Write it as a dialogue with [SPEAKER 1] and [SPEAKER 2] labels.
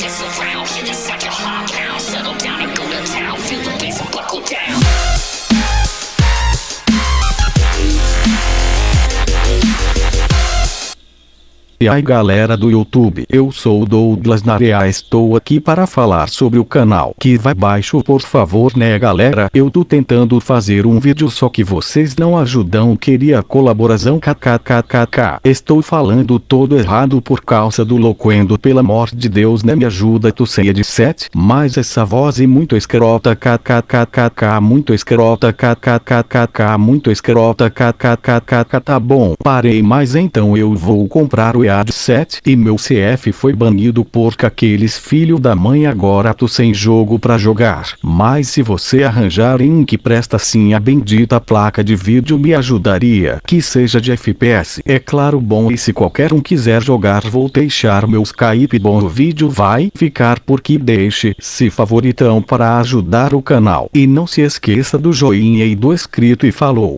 [SPEAKER 1] this around. Hit this like a hard pound. Settle down and go to town. Feel the bass and buckle down.
[SPEAKER 2] E aí galera do YouTube, eu sou o Douglas na área, estou aqui para falar sobre o canal que vai baixo, por favor né galera, eu tô tentando fazer um vídeo só que vocês não ajudam, queria colaboração kkkk, estou falando todo errado por causa do loquendo, pelo amor de Deus né, me ajuda, tu ceia de 7, mas essa voz é muito escrota kkkk, muito escrota kkkk, muito escrota kkkk, tá bom, parei, mas então eu vou comprar o EA de 7 e meu CF foi banido porque aqueles filho da mãe agora tô sem jogo pra jogar. Mas se você arranjar em que presta sim a bendita placa de vídeo me ajudaria, que seja de FPS, é claro, bom, e se qualquer um quiser jogar vou deixar meu Skype, bom, o vídeo vai ficar por aqui, deixe se favoritão para ajudar o canal e não se esqueça do joinha e do inscrito e falou.